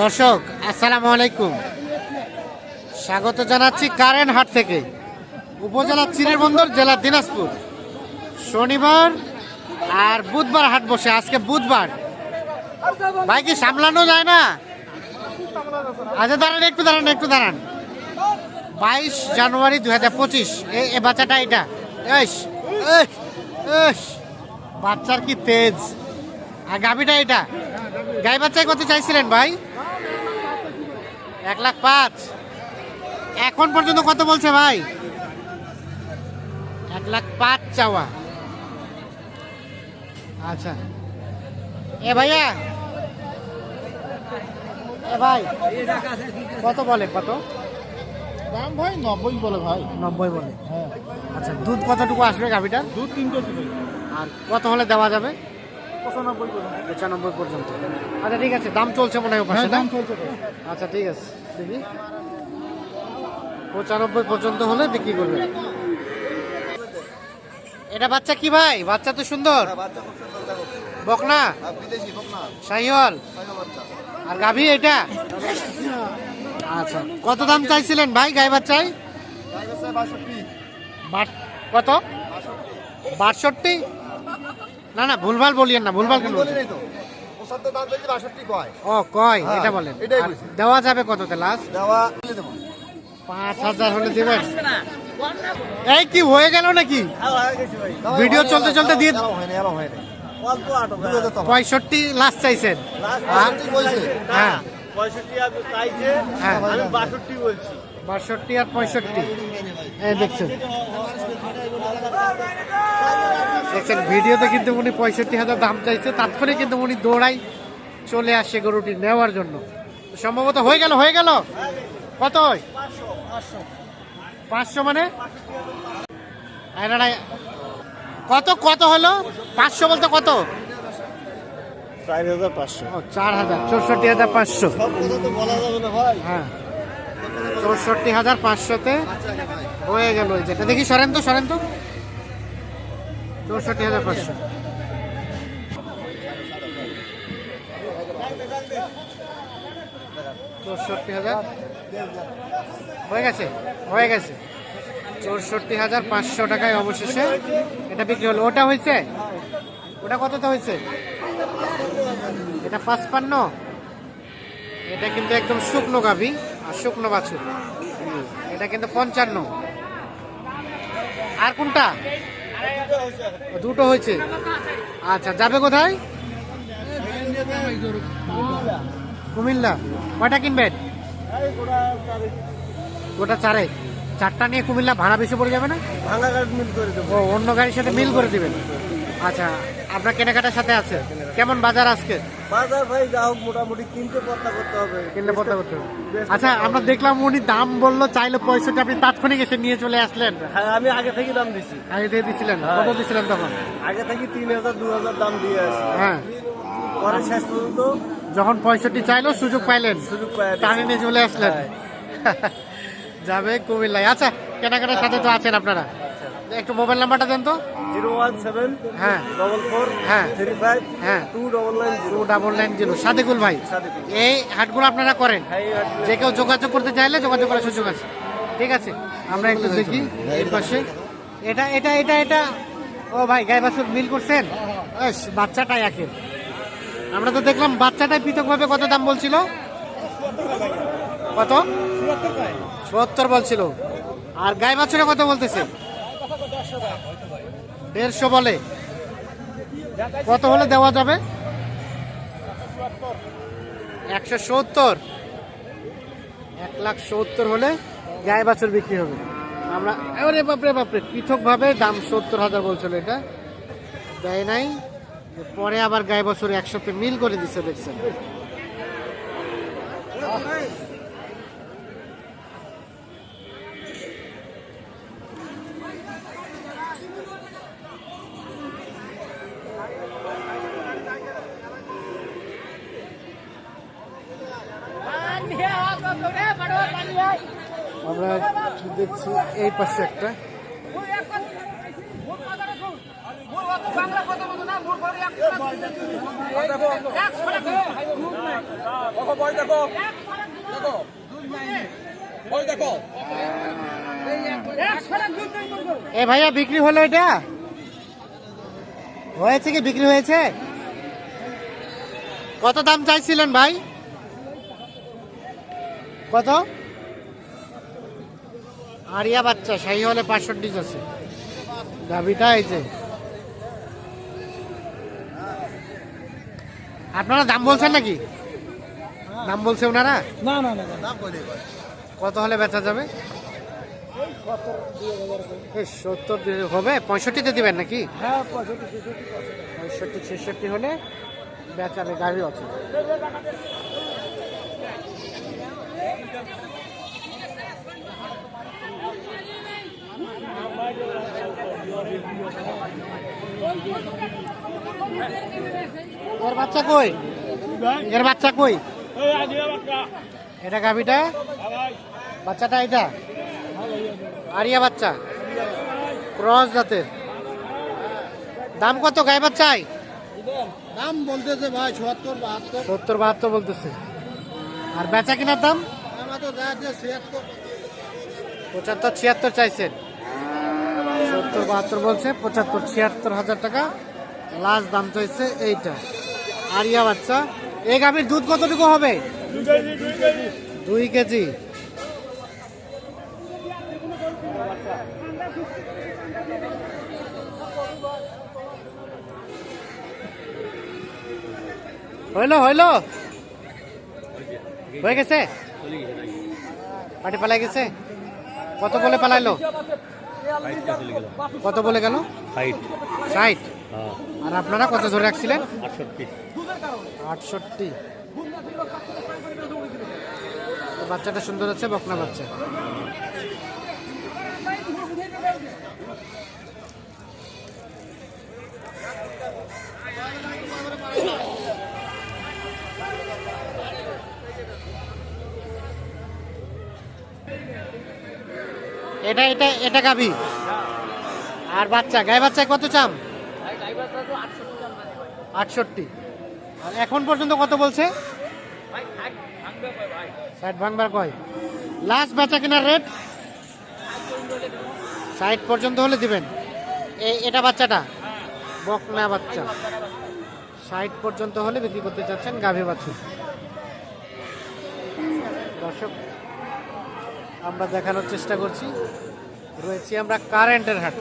দর্শক আসসালামু আলাইকুম, স্বাগত জানাচ্ছি কারেন্ট হাট থেকে, উপজেলা চিড়েরবন্দর, জেলা দিনাজপুর। শনিবার আর বুধবার হাট বসে। আজকে বুধবার। ভাই কি সামলানো যায় না? আচ্ছা দাঁড়ান, একটু দাঁড়ান। 22 জানুয়ারি 2025 এ বাচ্চাটা, এটা বাচ্চার কি তেজ। আর গাভীটা এটা, গাই বাচ্চায় কত চাইছিলেন ভাই? 1,05,000। এখন পর্যন্ত কত বলছে ভাই? 1,05,000 চাওয়া। আচ্ছা এ ভাইয়া, এ ভাই কত বলে? কত দাম ভাই 90 বলে ভাই। 90 বলে। হ্যাঁ, আচ্ছা দুধ কতটুকু আসবে গাভীটার? দুধ 3 কেজি ভাই। আর কত হলে দেওয়া যাবে? 95 পর্যন্ত। 95 পর্যন্ত। আচ্ছা ঠিক আছে, দাম চলছে মনে হয় ওপাশে, হ্যাঁ, না? দাম চলছে ভাই। আচ্ছা ঠিক আছে, দেখি 95 পর্যন্ত হলে বিক্রি করবে। এটা বাচ্চা কি ভাই? বাচ্চা তো সুন্দর, বকনা, শাহিওয়াল। আর গাভী এটা? আচ্ছা কত দাম চাইছিলেন ভাই গাই বাচ্চায়? কত? 62? না না, ভুলভাল বলিয়েন না, ভুলভাল কেন বলছেন? ও কয়, এটা বলেন। আর দেওয়া যাবে কততে লাস্ট? 5,000 হলে দেবেন? এই কি হয়ে গেল নাকি? ভিডিও চলতে চলতে দিয়ে 65 লাস্ট চাইছেন? হ্যাঁ, 62 আর 65। এই দেখছেন ভিডিওতে কিন্তু উনি 65,000 দাম চাইছে। তাৎক্ষণিক কিন্তু উনি দৌড়াই চলে আসছে গরুটি নেওয়ার জন্য। সম্ভবত হয়ে গেল। কত? 500 মানে কত হলো? 500 বলতে কত? 4500। 4,000, 64,500। হ্যাঁ, 64,500-তে হয়ে গেল। যেটা দেখি, সরেন তো 64,500। হয়ে গেছে 64,500 টাকায় অবশেষে এটা বিক্রি হলো। ওটা হয়েছে? ওটা কততে হয়েছে? এটা 55। এটা কিন্তু একদম শুকনো গাভী আর শুকনো বাছুর। এটা কিন্তু 55। আর কোনটা? দুটো হয়েছে। আচ্ছা যাবে কোথায়? কুমিল্লা। কয়টা কিনবেন? গোটা 4। 4টা নিয়ে কুমিল্লা ভাড়া বেশি পড়ে যাবে না? ভাঙা গাড়ি মিল করে দেবো। ও, অন্য গাড়ির সাথে মিল করে দিবেন। আচ্ছা, আপনার কেনাকাটার সাথে আছে। কেমন বাজার আজকে? বাজার ভাই যা হোক মোটামুটি কিনতে পড়তা করতে হবে। আচ্ছা, আমরা দেখলাম উনি দাম বললো, চাইলো 65, আপনি তাৎক্ষণিক এসে নিয়ে চলে আসলেন। হ্যাঁ, আমি আগে থেকে দাম দিছি। আগে দিয়ে দিছিলেন? কত দিছিলেন তখন? আগে থেকে 3,000 2,000 দাম দিয়ে আসি। হ্যাঁ, পরে শেষ পর্যন্ত যখন 65 চাইলো সুযোগ পাইলেন, সুযোগ পাই টানে নিয়ে চলে আসলেন। যাবে কুমিল্লায়। আচ্ছা, কেনাকাটার সাথে তো আছেন আপনারা। একটু মোবাইল নাম্বারটা দেন তো। 017 হ্যাঁ 44 হ্যাঁ 35 হ্যাঁ 2990। 2990। সাদেকুল ভাই, এই হাটগুলো আপনারা করেন? যে কেউ যোগাযোগ করতে চাইলে যোগাযোগ করার সুযোগ আছে। ঠিক আছে, আমরা একটু দেখি এর পাশে। এটা ও ভাই, গাই বাছুর মিল করছেন? বাচ্চাটাই একের। আমরা তো দেখলাম বাচ্চাটাই পৃথকভাবে কত দাম বলছিল? কত? 74 বলছিল। আর গাই বাছুরে কত বলতেছে? 150 বলে। কত হলে দেওয়া যাবে? 170। 1,70,000 হলে গাই বাছুর বিক্রি হবে। আমরা বাপরে পৃথক ভাবে দাম 70,000 বলছিল। এটা দেয় নাই, পরে আবার গাই বাছুর একসাথে মিল করে দিচ্ছে, দেখছেন। আমরা দেখছি এই পাশে একটা এ ভাইয়া বিক্রি হলো এটা হয়েছে কি বিক্রি হয়েছে কত দাম চাইছিলেন ভাই কত আরিয়া বাচ্চা সেই হলে 65 আছে গাভিটা এই যে আপনারা দাম বলছেন নাকি দাম বলছে ওনারা না না না দাম বলি কত হলে বেচা যাবে 70 হবে 65-তে দিবেন নাকি হ্যাঁ 65-66 হলে বেচাবে গাড়ি আছে এর বাচ্চা কই এর বাচ্চা কই এটা গাভিটা বাচ্চাটা এটা আরিয়া বাচ্চা ক্রস জাতের দাম কত গায়ে বাচ্চাই দাম বলতেছে ভাই 70 70-72 বলতেছে আর বেচা কিনার দাম আমার তো যা আছে 75-76 চাইছেন 70-72 বলছে 75-76 হাজার টাকা লাস্ট দাম চাইছে এইটা আরিয়া বাচ্চা এই গাভীর দুধ কতটুকু হবে 2 কেজি হইলো হইলো হয়ে গেছে পাটি পালাই গেছে কত বলে পালাইলো কত বলে গেল 60 আর আপনারা কত ধরে রাখছিলেন 68 বাচ্চাটা সুন্দর আছে বকনা বাচ্চা এটা এটা এটা গাবি আর বাচ্চা গায়ে বাচ্চায় কত চাম 68 আর এখন পর্যন্ত কত বলছে 60 ভাঙবার কয় লাস্ট বেচা কেনার রেট 60 পর্যন্ত হলে দিবেন এটা বাচ্চাটা বকনা বাচ্চা 60 পর্যন্ত হলে বিক্রি করতে চাচ্ছেন গাভী বাছুর দর্শক আমরা দেখানোর চেষ্টা করছি রয়েছি আমরা কারেন্টের হাট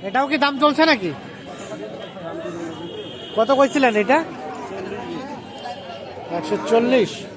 এটাও কি দাম চলছে নাকি কত কইছিলেন এটা 140